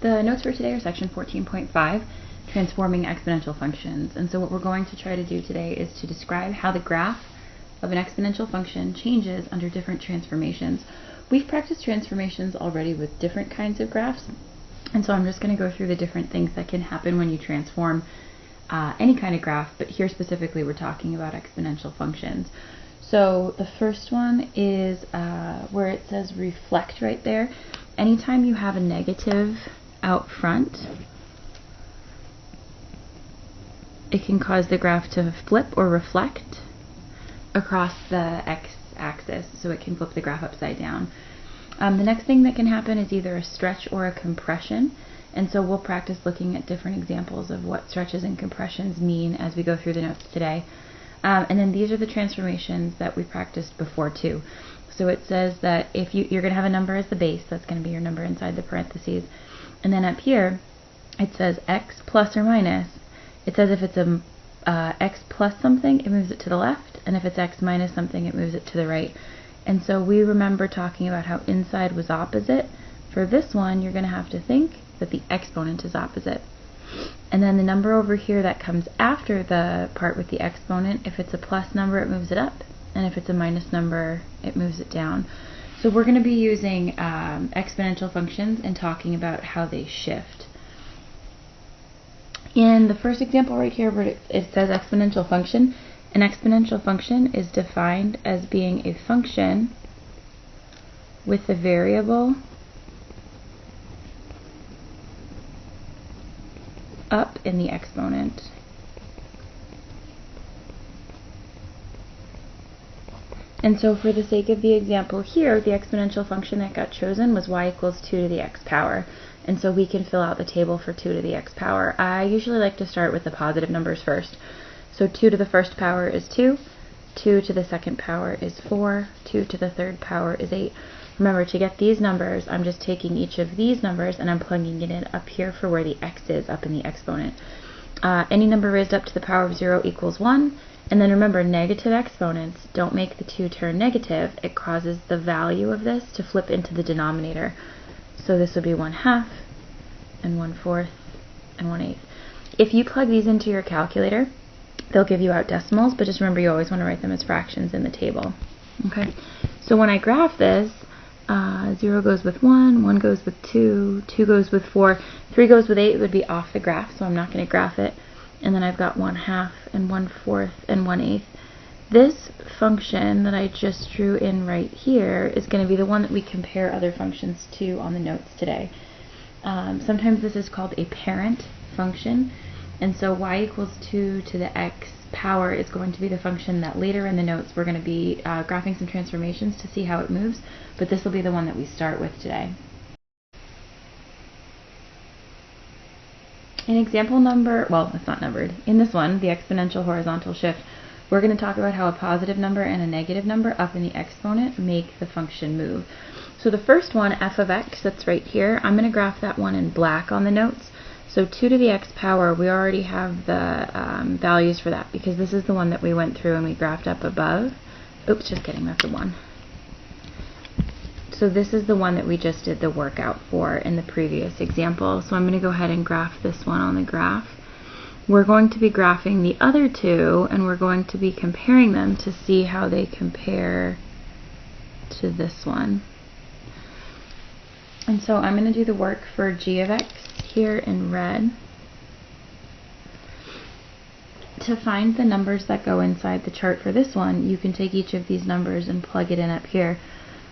The notes for today are section 14.5, transforming exponential functions. And so what we're going to try to do today is to describe how the graph of an exponential function changes under different transformations. We've practiced transformations already with different kinds of graphs, and so I'm just going to go through the different things that can happen when you transform any kind of graph, but here specifically we're talking about exponential functions. So the first one is where it says reflect right there. Anytime you have a negative out front, it can cause the graph to flip or reflect across the x-axis, so it can flip the graph upside down. The next thing that can happen is either a stretch or a compression, and so we'll practice looking at different examples of what stretches and compressions mean as we go through the notes today. And then these are the transformations that we practiced before too. So it says that if you're going to have a number as the base, that's going to be your number inside the parentheses. And then up here, it says x plus or minus. It says if it's a x plus something, it moves it to the left, and if it's x minus something, it moves it to the right. And so we remember talking about how inside was opposite. For this one, you're going to have to think that the exponent is opposite. And then the number over here that comes after the part with the exponent, if it's a plus number, it moves it up, and if it's a minus number, it moves it down. So we're going to be using exponential functions and talking about how they shift. In the first example right here where it says exponential function, an exponential function is defined as being a function with a variable up in the exponent. And so for the sake of the example here, the exponential function that got chosen was y equals 2 to the x power. And so we can fill out the table for 2 to the x power. I usually like to start with the positive numbers first. So 2 to the first power is 2, 2 to the second power is 4, 2 to the third power is 8. Remember, to get these numbers, I'm just taking each of these numbers and I'm plugging it in up here for where the x is, up in the exponent. Any number raised up to the power of 0 equals 1. And then remember, negative exponents don't make the 2 turn negative. It causes the value of this to flip into the denominator. So this would be 1/2 and 1/4 and 1/8. If you plug these into your calculator, they'll give you out decimals, but just remember you always want to write them as fractions in the table. Okay, so when I graph this, 0 goes with 1, 1 goes with 2, 2 goes with 4, 3 goes with 8 would be off the graph, so I'm not going to graph it. And then I've got 1/2 and 1/4 and 1/8. This function that I just drew in right here is going to be the one that we compare other functions to on the notes today. Sometimes this is called a parent function, and so y equals 2 to the x power is going to be the function that later in the notes we're going to be graphing some transformations to see how it moves, but this will be the one that we start with today. In example number, well, it's not numbered. In this one, the exponential horizontal shift, we're going to talk about how a positive number and a negative number up in the exponent make the function move. So the first one, f of x, that's right here, I'm going to graph that one in black on the notes. So 2 to the x power, we already have the values for that because this is the one that we went through and we graphed up above. Oops, just kidding, that's a 1. So this is the one that we just did the workout for in the previous example. So I'm going to go ahead and graph this one on the graph. We're going to be graphing the other two, and we're going to be comparing them to see how they compare to this one. And so I'm going to do the work for g of x here in red. To find the numbers that go inside the chart for this one, you can take each of these numbers and plug it in up here.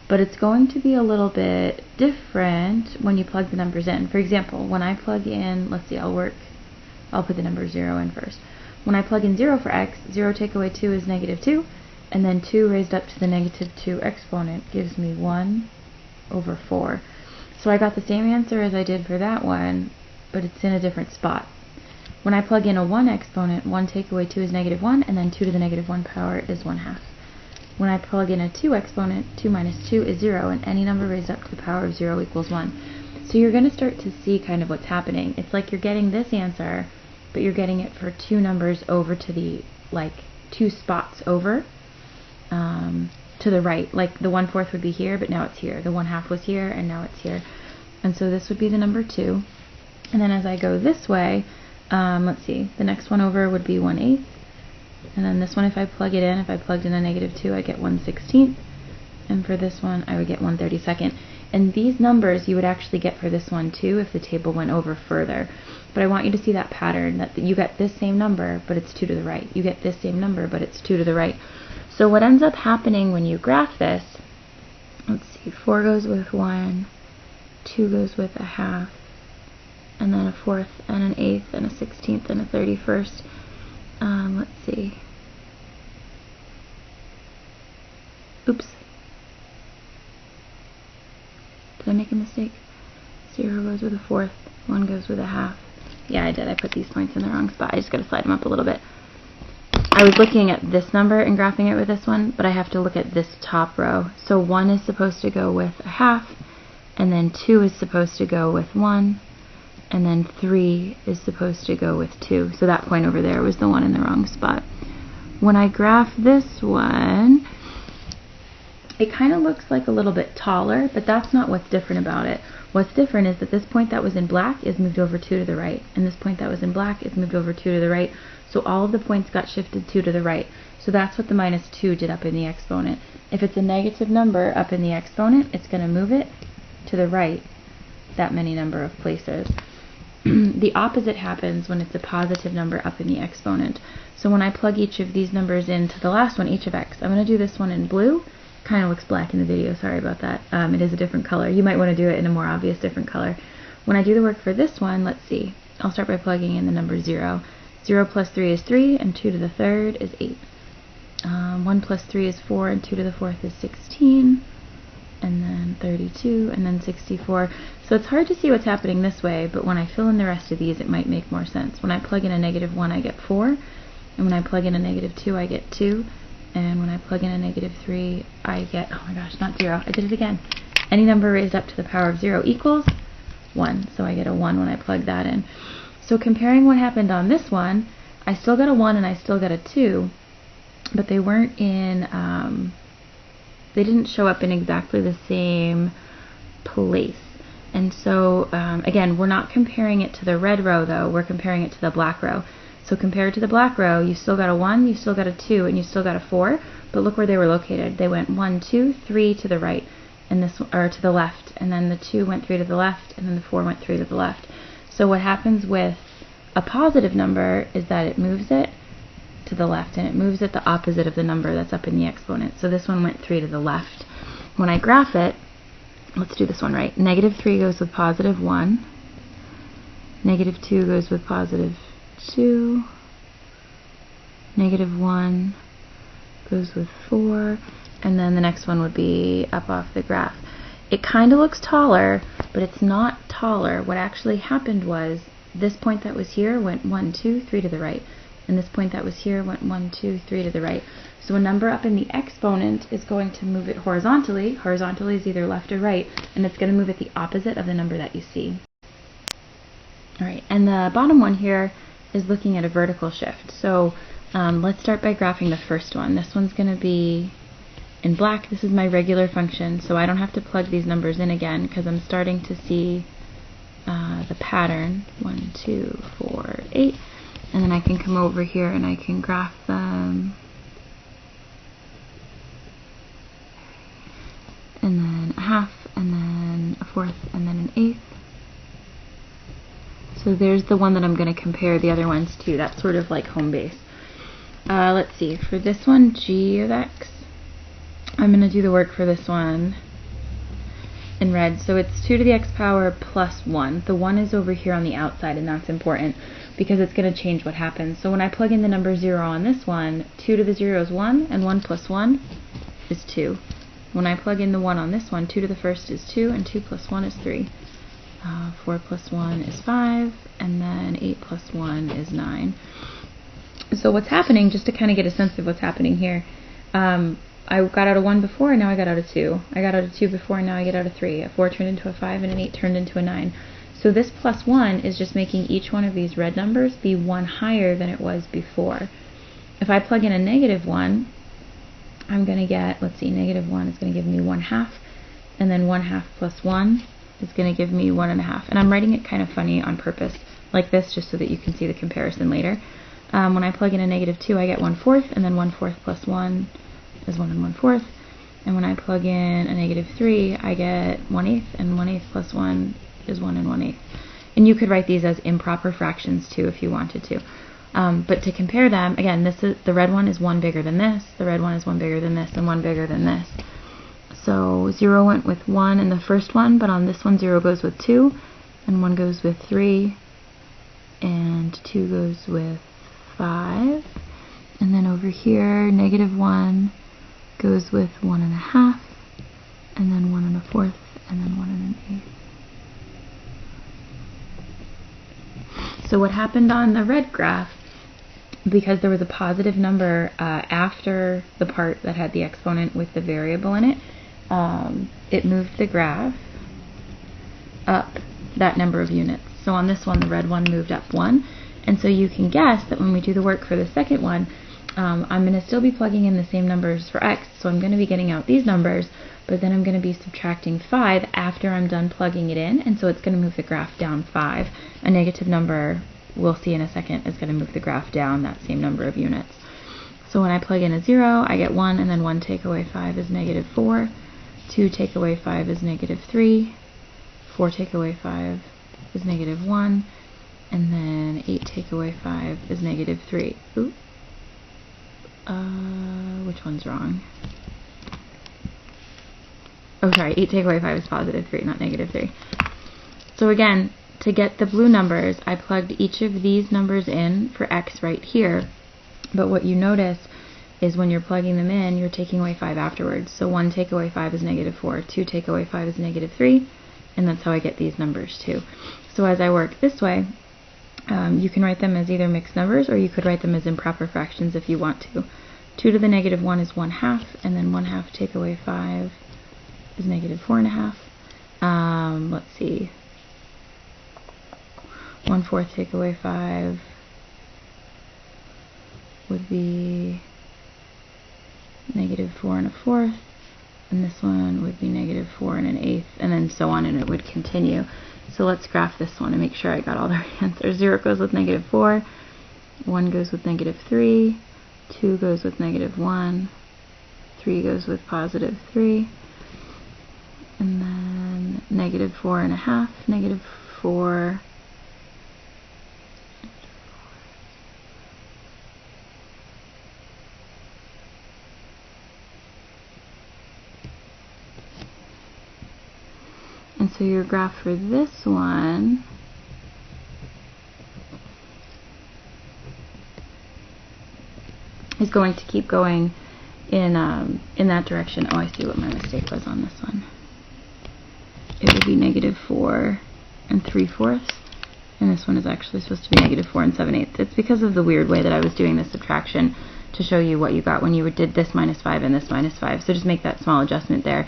But it's going to be a little bit different when you plug the numbers in. For example, when I plug in, let's see, I'll put the number 0 in first. When I plug in 0 for x, 0 take away 2 is -2, and then 2 raised up to the -2 exponent gives me 1/4. So I got the same answer as I did for that one, but it's in a different spot. When I plug in a 1 exponent, 1 take away 2 is -1, and then 2 to the -1 power is 1/2. When I plug in a 2 exponent, 2 minus 2 is 0, and any number raised up to the power of 0 equals 1. So you're going to start to see kind of what's happening. It's like you're getting this answer, but you're getting it for 2 numbers over to the, 2 spots over to the right. Like the 1/4 would be here, but now it's here. The 1/2 was here, and now it's here. And so this would be the number 2. And then as I go this way, let's see, the next one over would be 1/8. And then this one, if I plug it in, if I plugged in a -2, I get 1/16. And for this one, I would get 1/32. And these numbers you would actually get for this one too if the table went over further. But I want you to see that pattern, that you get this same number, but it's 2 to the right. You get this same number, but it's 2 to the right. So what ends up happening when you graph this, let's see, 4 goes with 1, 2 goes with a half, and then a 4th, and an 8th, and a 16th, and a 31st. Let's see. Oops. Did I make a mistake? 0 goes with a 4th, 1 goes with a half. Yeah, I did. I put these points in the wrong spot. I just got to slide them up a little bit. I was looking at this number and graphing it with this one, but I have to look at this top row. So 1 is supposed to go with a half, and then 2 is supposed to go with 1, and then 3 is supposed to go with 2. So that point over there was the one in the wrong spot. When I graph this one, it kind of looks like a little bit taller, but that's not what's different about it. What's different is that this point that was in black is moved over 2 to the right, and this point that was in black is moved over 2 to the right. So all of the points got shifted 2 to the right. So that's what the -2 did up in the exponent. If it's a negative number up in the exponent, it's going to move it to the right that many number of places. The opposite happens when it's a positive number up in the exponent. So when I plug each of these numbers into the last one, each of x, I'm going to do this one in blue. Kind of looks black in the video, sorry about that. It is a different color. You might want to do it in a more obvious different color. When I do the work for this one, let's see. I'll start by plugging in the number 0. 0 plus 3 is 3, and 2 to the 3rd is 8. 1 plus 3 is 4, and 2 to the 4th is 16. And then 32, and then 64. So it's hard to see what's happening this way, but when I fill in the rest of these, it might make more sense. When I plug in a -1, I get 4. And when I plug in a -2, I get 2. And when I plug in a -3, I get, oh my gosh, not 0. I did it again. Any number raised up to the power of 0 equals 1. So I get a 1 when I plug that in. So comparing what happened on this one, I still got a 1 and I still got a 2, but they weren't in, they didn't show up in exactly the same place. And so, again, we're not comparing it to the red row, though. We're comparing it to the black row. So compared to the black row, you still got a 1, you still got a 2, and you still got a 4. But look where they were located. They went 1, 2, 3 to the right, and this, or to the left. And then the 2 went 3 to the left, and then the 4 went 3 to the left. So what happens with a positive number is that it moves it to the left, and it moves it the opposite of the number that's up in the exponent. So this one went 3 to the left. When I graph it, let's do this one right. -3 goes with +1. -2 goes with +2. -1 goes with 4. And then the next one would be up off the graph. It kind of looks taller, but it's not taller. What actually happened was this point that was here went 1, 2, 3 to the right. And this point that was here went 1, 2, 3 to the right. So a number up in the exponent is going to move it horizontally. Horizontally is either left or right, and it's going to move it the opposite of the number that you see. Alright, and the bottom one here is looking at a vertical shift. So let's start by graphing the first one. This one's going to be in black. This is my regular function, so I don't have to plug these numbers in again because I'm starting to see the pattern. 1, 2, 4, 8. And then I can come over here and I can graph them. And then a half, and then a 4th, and then an 8th. So there's the one that I'm going to compare the other ones to. That's sort of like home base. Let's see, for this one, g of x, I'm going to do the work for this one in red. So it's 2 to the x power plus 1. The 1 is over here on the outside, and that's important because it's going to change what happens. So when I plug in the number 0 on this one, 2 to the 0 is 1, and 1 plus 1 is 2. When I plug in the 1 on this one, 2 to the first is 2, and 2 plus 1 is 3. 4 plus 1 is 5, and then 8 plus 1 is 9. So what's happening, just to kind of get a sense of what's happening here, I got out a 1 before, and now I got out a 2. I got out a 2 before, and now I get out a 3. A 4 turned into a 5, and an 8 turned into a 9. So this plus 1 is just making each one of these red numbers be 1 higher than it was before. If I plug in a -1, I'm going to get, let's see, -1 is going to give me 1/2, and then 1/2 plus 1 is going to give me 1.5. And I'm writing it kind of funny on purpose, like this, just so that you can see the comparison later. When I plug in a -2, I get 1/4, and then 1/4 plus 1 is 1 1/4. And when I plug in a -3, I get 1/8, and 1/8 plus 1 is 1 1/8. And you could write these as improper fractions too if you wanted to. But to compare them, again, the red one is 1 bigger than this, the red one is 1 bigger than this, and 1 bigger than this. So 0 went with 1 in the first one, but on this one 0 goes with 2, and 1 goes with 3, and 2 goes with 5. And then over here, -1 goes with 1.5, and then 1 1/4, and then 1 1/8. So what happened on the red graph, because there was a positive number after the part that had the exponent with the variable in it, it moved the graph up that number of units. So on this one, the red one moved up 1. And so you can guess that when we do the work for the second one, I'm going to still be plugging in the same numbers for x, so I'm going to be getting out these numbers, but then I'm going to be subtracting 5 after I'm done plugging it in, and so it's going to move the graph down 5. A negative number, we'll see in a second, is going to move the graph down that same number of units. So when I plug in a 0, I get 1, and then 1 take away 5 is -4, 2 take away 5 is -3, 4 take away 5 is -1, and then 8 take away 5 is -3. Ooh. Which one's wrong? Oh, sorry, 8 take away 5 is +3, not -3. So again, to get the blue numbers, I plugged each of these numbers in for x right here, but what you notice is when you're plugging them in, you're taking away 5 afterwards. So 1 take away 5 is -4, 2 take away 5 is -3, and that's how I get these numbers too. So as I work this way, you can write them as either mixed numbers, or you could write them as improper fractions if you want to. 2 to the -1 is 1/2, and then 1/2 take away 5 is -4.5. Let's see. 1/4 take away 5 would be -4 1/4, and this one would be -4 1/8, and then so on, and it would continue. So let's graph this one and make sure I got all the right answers. 0 goes with -4, 1 goes with -3, 2 goes with -1, 3 goes with +3, and then -4 1/2, -4, and so your graph for this one is going to keep going in that direction. Oh, I see what my mistake was on this one. It would be -4 3/4, and this one is actually supposed to be -4 7/8. It's because of the weird way that I was doing the subtraction to show you what you got when you did this -5 and this -5. So just make that small adjustment there.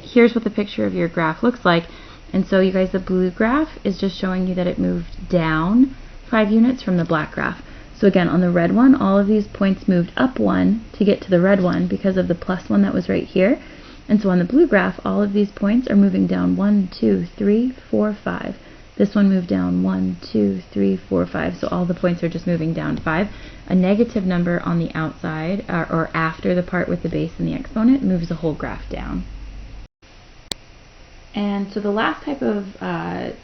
Here's what the picture of your graph looks like. And so you guys, the blue graph is just showing you that it moved down 5 units from the black graph. So again, on the red one, all of these points moved up 1 to get to the red one because of the +1 that was right here. And so on the blue graph, all of these points are moving down 1, 2, 3, 4, 5. This one moved down 1, 2, 3, 4, 5. So all the points are just moving down 5. A negative number on the outside, or after the part with the base and the exponent, moves the whole graph down. And so the last type of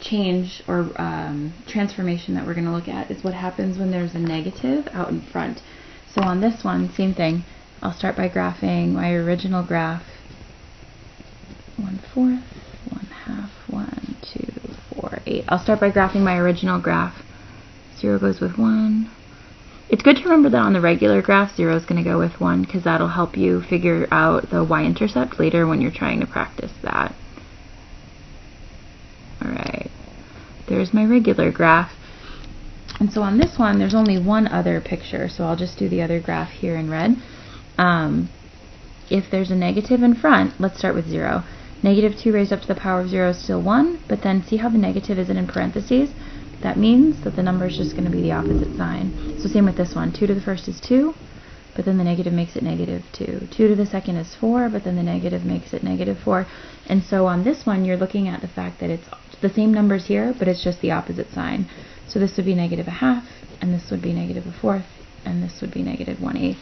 change or transformation that we're going to look at is what happens when there's a negative out in front. So on this one, same thing. I'll start by graphing my original graph. 1/4, 1/2, 1, 2, 4, 8. I'll start by graphing my original graph. 0 goes with 1. It's good to remember that on the regular graph, 0 is going to go with 1 because that'll help you figure out the y-intercept later when you're trying to practice that. Alright, there's my regular graph. And so on this one, there's only one other picture, so I'll just do the other graph here in red. If there's a negative in front, let's start with 0. -2 raised up to the power of 0 is still 1, but then see how the negative isn't in parentheses? That means that the number is just going to be the opposite sign. So same with this one. 2 to the first is 2, but then the negative makes it negative 2. 2 to the second is 4, but then the negative makes it negative 4. And so on this one, you're looking at the fact that it's the same numbers here, but it's just the opposite sign. So this would be negative a half, and this would be negative a fourth, and this would be negative 1/8.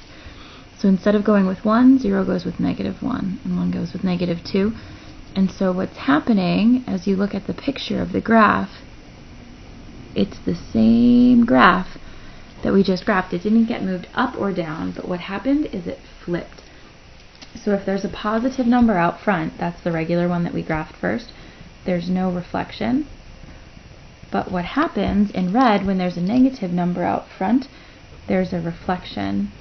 So instead of going with 1, 0 goes with negative 1, and 1 goes with negative 2. And so what's happening, as you look at the picture of the graph, it's the same graph that we just graphed. It didn't get moved up or down, but what happened is it flipped. So if there's a positive number out front, that's the regular one that we graphed first, there's no reflection. But what happens in red, when there's a negative number out front, there's a reflection.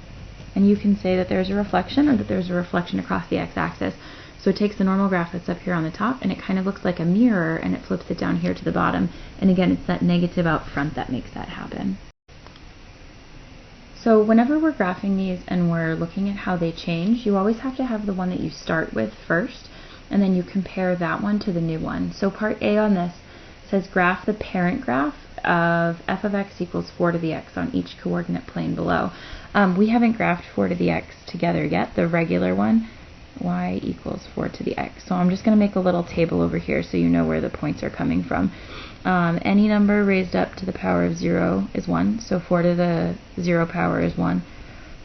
And you can say that there's a reflection or that there's a reflection across the x-axis. So it takes the normal graph that's up here on the top, and it kind of looks like a mirror, and it flips it down here to the bottom. And again, it's that negative out front that makes that happen. So whenever we're graphing these and we're looking at how they change, you always have to have the one that you start with first, and then you compare that one to the new one. So part A on this says graph the parent graph of f of x equals 4 to the x on each coordinate plane below. We haven't graphed 4 to the x together yet, the regular one, y equals 4 to the x. So I'm just going to make a little table over here so you know where the points are coming from. Any number raised up to the power of 0 is 1, so 4 to the 0 power is 1.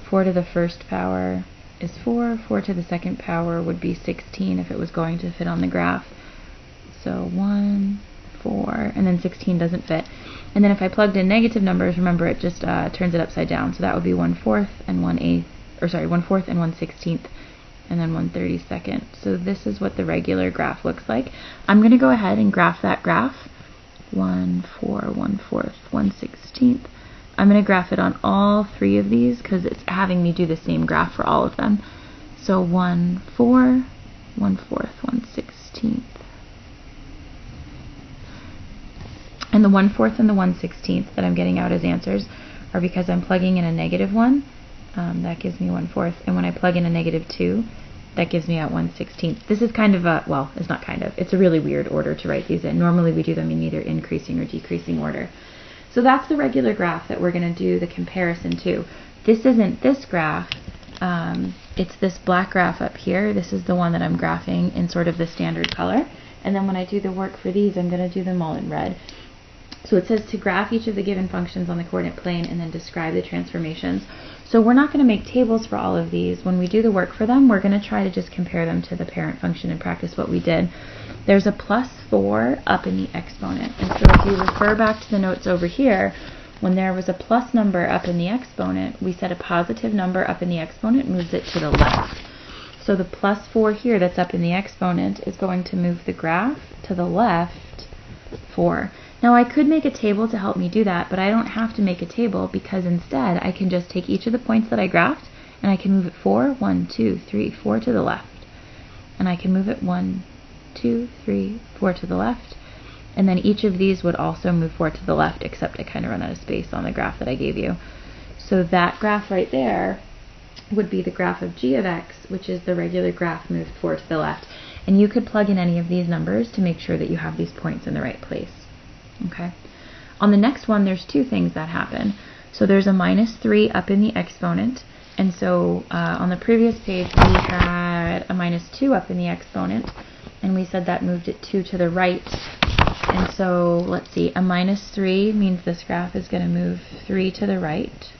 4 to the first power is 4. 4 to the second power would be 16 if it was going to fit on the graph. So 1, 4, and then 16 doesn't fit. And then if I plugged in negative numbers, remember it just turns it upside down. So that would be 1/4 and 1/8, or sorry, 1/4 and 1/16, and then 1/32. So this is what the regular graph looks like. I'm going to go ahead and graph that graph. 1, 4, 1/4, 1/16. I'm going to graph it on all three of these because it's having me do the same graph for all of them. So 1, 4, 1/4, 1/16. And the 1/4 and the 1/16 that I'm getting out as answers are because I'm plugging in a negative 1. That gives me 1/4. And when I plug in a negative 2, that gives me out 1/16. This is kind of a, well, it's not kind of, it's a really weird order to write these in. Normally we do them in either increasing or decreasing order. So that's the regular graph that we're going to do the comparison to. This isn't this graph. It's this black graph up here. This is the one that I'm graphing in sort of the standard color. And then when I do the work for these, I'm going to do them all in red. So it says to graph each of the given functions on the coordinate plane and then describe the transformations. So we're not going to make tables for all of these. When we do the work for them, we're going to try to just compare them to the parent function and practice what we did. There's a +4 up in the exponent. And so if you refer back to the notes over here, when there was a plus number up in the exponent, we said a positive number up in the exponent moves it to the left. So the +4 here that's up in the exponent is going to move the graph to the left 4. Now I could make a table to help me do that, but I don't have to make a table because instead I can just take each of the points that I graphed and I can move it 4, 1, 2, 3, 4 to the left. And I can move it 1, 2, 3, 4 to the left. And then each of these would also move 4 to the left, except I kind of run out of space on the graph that I gave you. So that graph right there would be the graph of g of x, which is the regular graph moved 4 to the left. And you could plug in any of these numbers to make sure that you have these points in the right place. Okay. On the next one, there's two things that happen. So there's a -3 up in the exponent. And so on the previous page, we had a -2 up in the exponent. And we said that moved it 2 to the right. And so let's see, a -3 means this graph is going to move 3 to the right.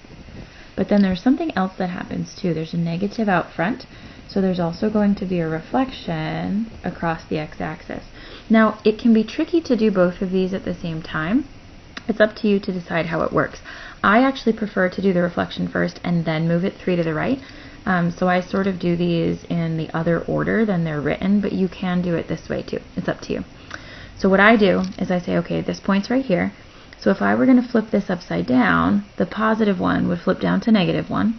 But then there's something else that happens too. There's a negative out front. So there's also going to be a reflection across the x-axis. Now, it can be tricky to do both of these at the same time. It's up to you to decide how it works. I actually prefer to do the reflection first and then move it 3 to the right. So I sort of do these in the other order than they're written, but you can do it this way too. It's up to you. So what I do is I say, okay, this point's right here. So if I were going to flip this upside down, the positive one would flip down to -1.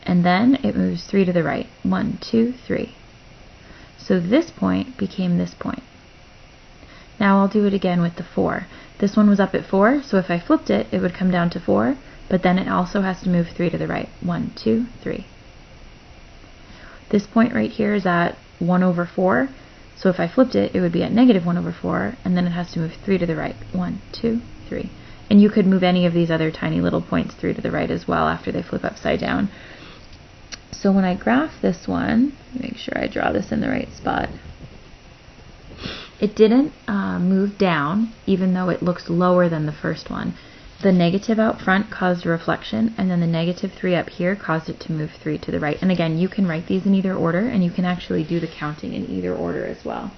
And then it moves 3 to the right. 1, 2, 3. So this point became this point. Now I'll do it again with the 4. This one was up at 4, so if I flipped it, it would come down to 4, but then it also has to move 3 to the right. 1, 2, 3. This point right here is at 1/4, so if I flipped it, it would be at -1/4, and then it has to move 3 to the right. 1, 2, 3. And you could move any of these other tiny little points 3 to the right as well after they flip upside down. So when I graph this one, make sure I draw this in the right spot. It didn't move down, even though it looks lower than the first one. The negative out front caused a reflection, and then the negative 3 up here caused it to move 3 to the right. And again, you can write these in either order, and you can actually do the counting in either order as well.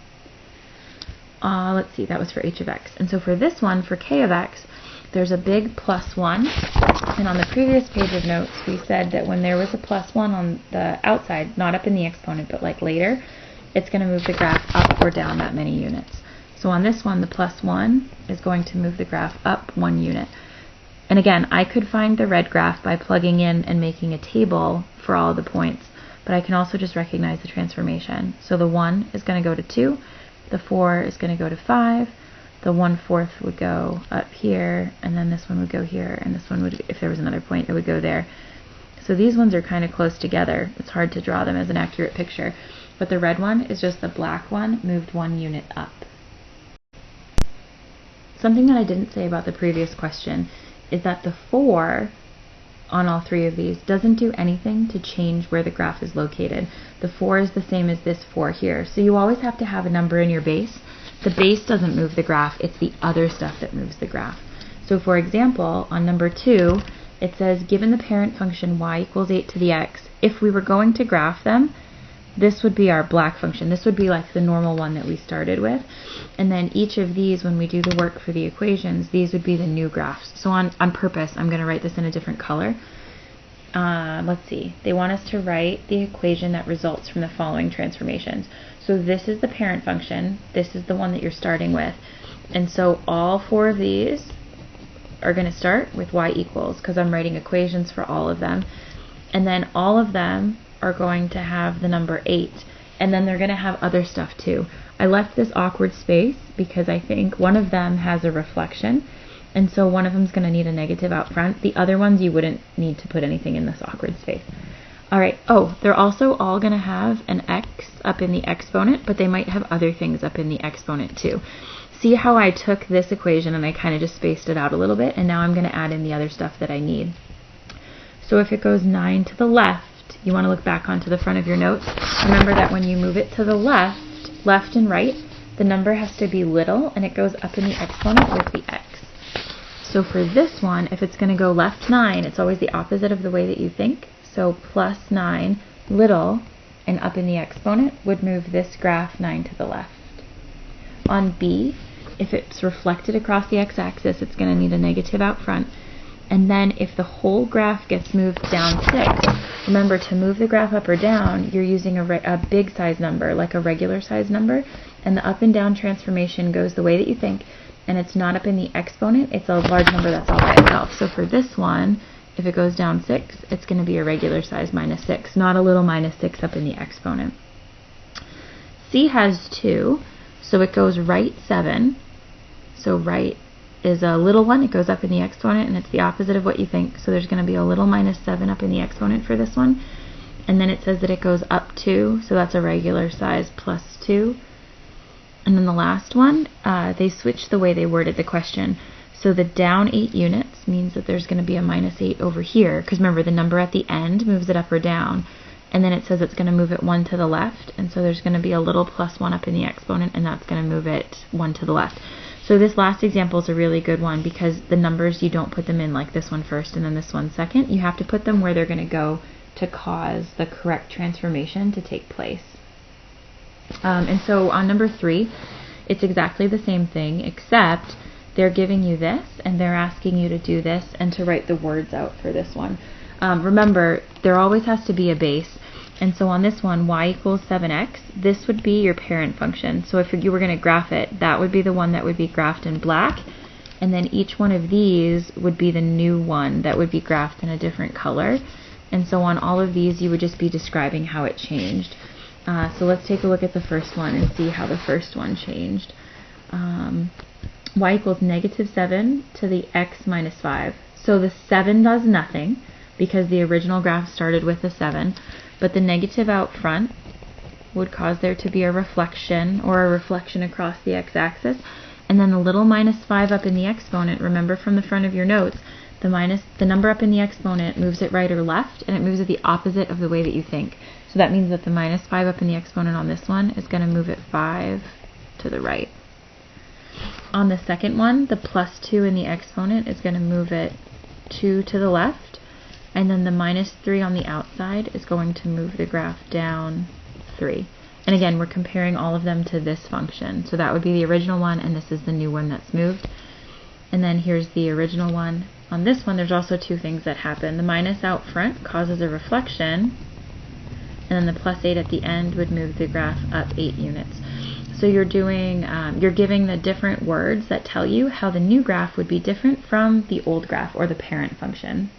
Let's see, that was for h of x. And so for this one, for k of x, there's a big +1. And on the previous page of notes, we said that when there was a +1 on the outside, not up in the exponent, but like later, it's going to move the graph up or down that many units. So on this one, the +1 is going to move the graph up 1 unit. And again, I could find the red graph by plugging in and making a table for all the points, but I can also just recognize the transformation. So the 1 is going to go to 2, the 4 is going to go to 5, the 1/4 would go up here, and then this one would go here, and this one would, if there was another point, it would go there. So these ones are kind of close together. It's hard to draw them as an accurate picture. But the red one is just the black one moved 1 unit up. Something that I didn't say about the previous question is that the 4 on all 3 of these doesn't do anything to change where the graph is located. The 4 is the same as this 4 here. So you always have to have a number in your base. The base doesn't move the graph, it's the other stuff that moves the graph. So for example, on number 2, it says, given the parent function y equals 8 to the x, if we were going to graph them, this would be our black function. This would be like the normal one that we started with. And then each of these, when we do the work for the equations, these would be the new graphs. So on purpose, I'm going to write this in a different color. Let's see. They want us to write the equation that results from the following transformations. So this is the parent function. This is the one that you're starting with. And so all 4 of these are going to start with y equals, because I'm writing equations for all of them. And then all of them are going to have the number 8, and then they're going to have other stuff too. I left this awkward space because I think one of them has a reflection, and so one of them is going to need a negative out front. The other ones you wouldn't need to put anything in this awkward space. Alright, they're also all going to have an x up in the exponent, but they might have other things up in the exponent too. See how I took this equation and I kind of just spaced it out a little bit, and now I'm going to add in the other stuff that I need. So if it goes 9 to the left, you want to look back onto the front of your notes. Remember that when you move it to the left and right, the number has to be little, and it goes up in the exponent with the x. So for this one, if it's going to go left 9, it's always the opposite of the way that you think. So +9, little, and up in the exponent would move this graph 9 to the left. On B, if it's reflected across the x-axis, it's going to need a negative out front. And then if the whole graph gets moved down 6, remember to move the graph up or down, you're using a big size number, like a regular size number, and the up and down transformation goes the way that you think, and it's not up in the exponent, it's a large number that's all by itself. So for this one, if it goes down 6, it's going to be a regular size -6, not a little -6 up in the exponent. C has 2, so it goes right 7, so right is a little one, it goes up in the exponent, and it's the opposite of what you think. So there's going to be a little -7 up in the exponent for this one. And then it says that it goes up 2, so that's a regular size +2. And then the last one, they switched the way they worded the question. So the down 8 units means that there's going to be a -8 over here, because remember, the number at the end moves it up or down. And then it says it's going to move it 1 to the left, and so there's going to be a little +1 up in the exponent, and that's going to move it 1 to the left. So this last example is a really good one because the numbers, you don't put them in like this one first and then this one second. You have to put them where they're going to go to cause the correct transformation to take place. And so on number 3, it's exactly the same thing, except they're giving you this and they're asking you to do this and to write the words out for this one. Remember, there always has to be a base. And so on this one, y equals 7x, this would be your parent function. So if you were going to graph it, that would be the one that would be graphed in black. And then each one of these would be the new one that would be graphed in a different color. And so on all of these, you would just be describing how it changed. So let's take a look at the first one and see how the first one changed. Y equals -7 to the x minus 5. So the 7 does nothing because the original graph started with the 7. But the negative out front would cause there to be a reflection across the x-axis. And then the little -5 up in the exponent, remember from the front of your notes, the number up in the exponent moves it right or left, and it moves it the opposite of the way that you think. So that means that the minus 5 up in the exponent on this one is going to move it 5 to the right. On the second one, the plus 2 in the exponent is going to move it 2 to the left, and then the minus 3 on the outside is going to move the graph down 3. And again, we're comparing all of them to this function. So that would be the original one, and this is the new one that's moved. And then here's the original one. On this one, there's also two things that happen. The minus out front causes a reflection, and then the plus 8 at the end would move the graph up 8 units. So you're giving the different words that tell you how the new graph would be different from the old graph or the parent function.